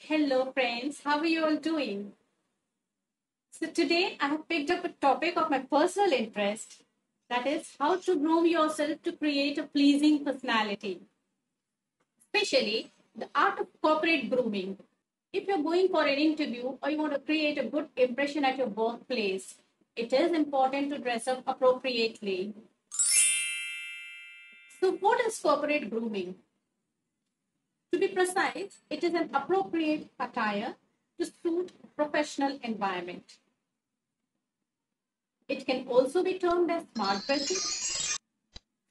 Hello, friends. How are you all doing? So, today I have picked up a topic of my personal interest, that is, how to groom yourself to create a pleasing personality, especially the art of corporate grooming. If you're going for an interview or you want to create a good impression at your workplace, it is important to dress up appropriately. So, what is corporate grooming? To be precise, it is an appropriate attire to suit a professional environment. It can also be termed as smart dressing,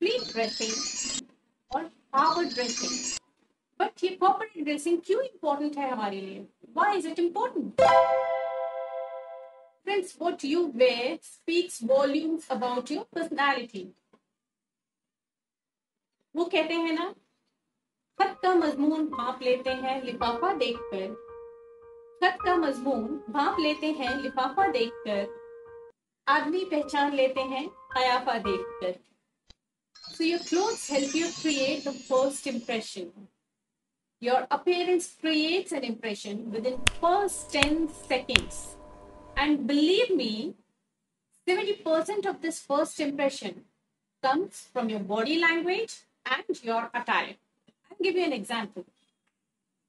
fleet dressing, or power dressing. But ये corporate dressing क्यों important है हमारे लिए? Why is it important? Friends, what you wear speaks volumes about your personality. वो कहते हैं ना, खत का मजमून भाप लेते हैं लिफाफा देखकर, खत का मजमून भाप लेते हैं लिफाफा देखकर, आदमी पहचान लेते हैं कयाफा देखकर. So your clothes help you create the first impression. Your appearance creates an impression within first 10 seconds. And believe me, 70% of this first impression comes from your body language and your attire. I'll give you an example.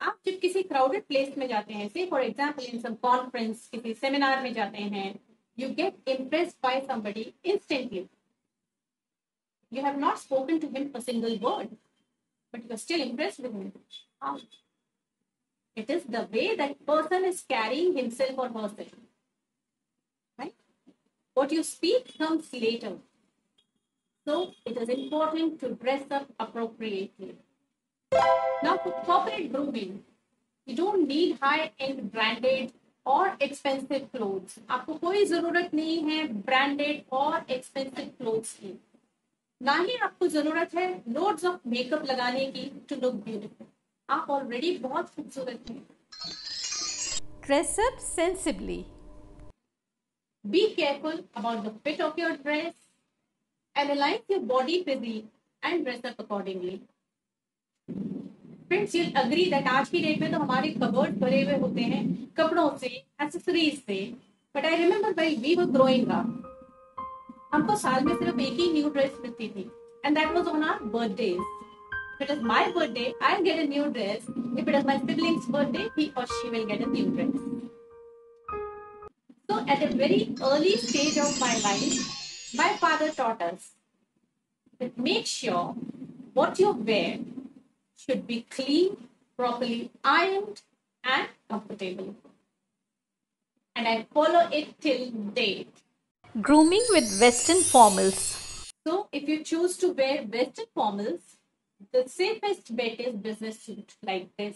आप जब किसी crowded place में जाते हैं, say for example in some conference, किसी seminar में जाते हैं, you get impressed by somebody instantly. You have not spoken to him a single word, but you are still impressed with him. How? It is the way that person is carrying himself or herself. Right? What you speak comes later. So it is important to dress up appropriately. Now, for corporate grooming, you don't need high-end branded or expensive clothes. आपको कोई जरूरत नहीं है branded और expensive clothes की. ना ही आपको जरूरत है लोड्स ऑफ मेकअप लगाने की टू लुक ब्यूटीफुल. आप ऑलरेडी बहुत खूबसूरत हैं. Dress up sensibly. Be careful about the fit of your dress. Analyze your body physique and dress up accordingly. Friends, you'll agree that आज की डेट में तो हमारे कबर्ड भरे हुए होते हैं कपड़ों से, एक्सेसरीज से. But I remember while we were growing up, हमको साल में सिर्फ एक ही न्यू ड्रेस मिलती थी, and that was on our birthdays. If it is my birthday, I'll get a new dress. If it is my sibling's birthday, he or she will get a new dress. So at a very early stage of my life, my father taught us that make sure what you wear should be clean, properly ironed, and comfortable. And I follow it till date. Grooming with Western formals. So if you choose to wear Western formals, the safest bet is business suit like this.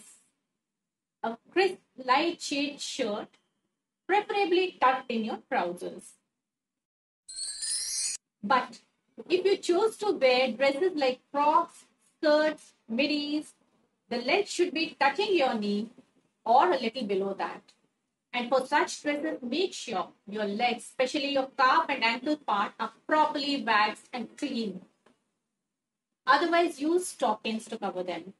A crisp light shade shirt, preferably tucked in your trousers. But if you choose to wear dresses like frocks, skirts, middies, the legs should be touching your knee or a little below that. And for such dresses, make sure your legs, especially your calf and ankle part, are properly waxed and clean. Otherwise, use stockings to cover them.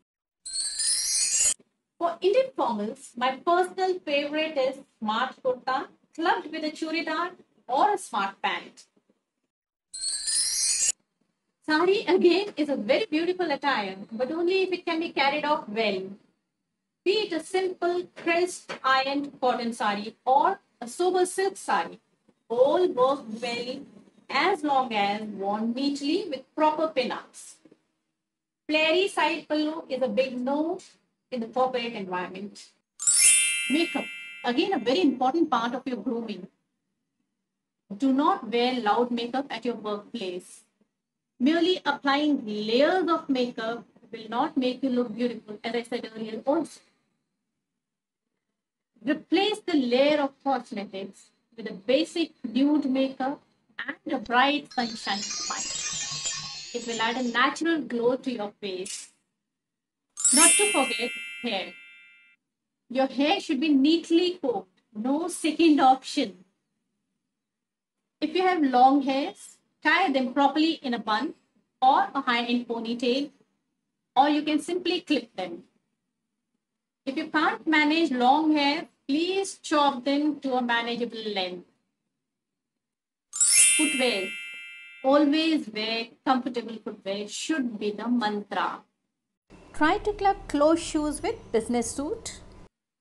For Indian formals, my personal favorite is smart kurta, clubbed with a churidar or a smart pant. Sari again is a very beautiful attire, but only if it can be carried off well. Be it a simple, crisp, ironed cotton sari or a sober silk sari, all work well as long as worn neatly with proper pin-ups. Flary side pallu is a big no in the corporate environment. Makeup, again a very important part of your grooming. Do not wear loud makeup at your workplace. Merely applying layers of makeup will not make you look beautiful, as I said earlier also. Replace the layer of cosmetics with a basic nude makeup and a bright sunshine smile. It will add a natural glow to your face. Not to forget hair. Your hair should be neatly combed, no second option. If you have long hairs, tie them properly in a bun or a high-end ponytail, or you can simply clip them. If you can't manage long hair, please chop them to a manageable length. Footwear. Always wear comfortable footwear should be the mantra. Try to club closed shoes with business suit.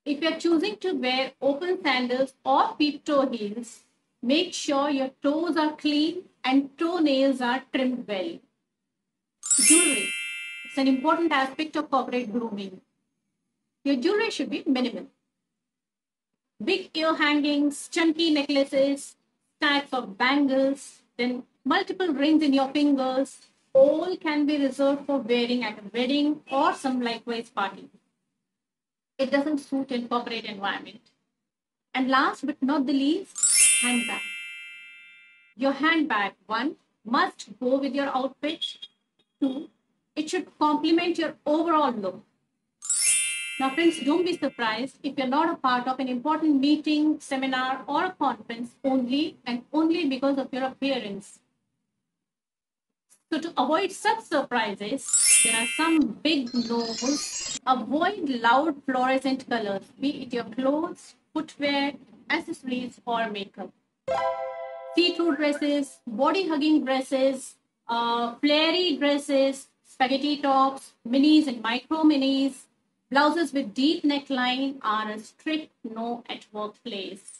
If you're choosing to wear open sandals or peep toe heels, make sure your toes are clean and toenails are trimmed well. Jewelry. It's an important aspect of corporate grooming. Your jewelry should be minimal. Big ear hangings, chunky necklaces, stacks of bangles, then multiple rings in your fingers, all can be reserved for wearing at a wedding or some likewise party. It doesn't suit a corporate environment. And last but not the least, handbag. Your handbag, one, must go with your outfit. Two, it should complement your overall look. Now, friends, don't be surprised if you're not a part of an important meeting, seminar, or a conference only and only because of your appearance. So, to avoid such surprises, there are some big no's. Avoid loud fluorescent colors, be it your clothes, footwear, accessories, or makeup. See-through dresses, body-hugging dresses, flary dresses, spaghetti tops, minis and micro minis, blouses with deep neckline are a strict no at workplace.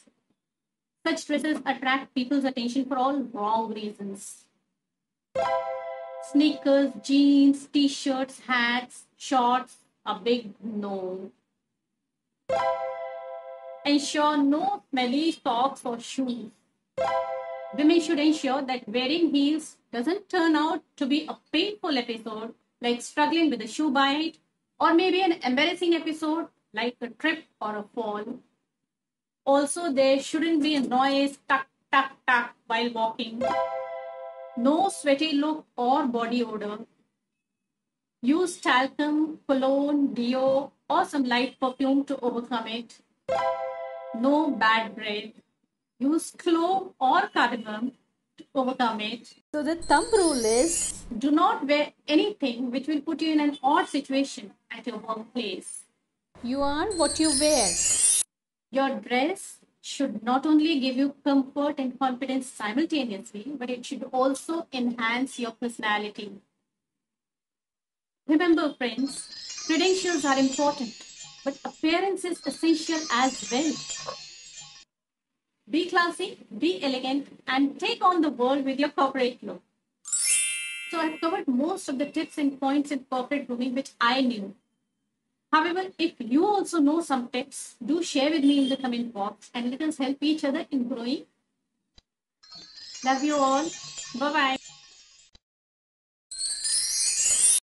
Such dresses attract people's attention for all wrong reasons. Sneakers, jeans, t-shirts, hats, shorts, a big no. Ensure no smelly socks or shoes. Women should ensure that wearing heels doesn't turn out to be a painful episode like struggling with a shoe bite, or maybe an embarrassing episode like a trip or a fall. Also, there shouldn't be a noise tuck, tuck, tuck while walking. No sweaty look or body odor. Use talcum, cologne, deo, or some light perfume to overcome it. No bad breath. Use clove or cardamom to overcome it. So the thumb rule is Do not wear anything which will put you in an odd situation at your workplace. you are what you wear. Your dress should not only give you comfort and confidence simultaneously, but it should also enhance your personality. Remember, friends, credentials are important, but appearance is essential as well. Be classy, be elegant, and take on the world with your corporate look. So I've covered most of the tips and points in corporate grooming which I knew. However, if you also know some tips, do share with me in the comment box and let us help each other in growing. Love you all. Bye bye.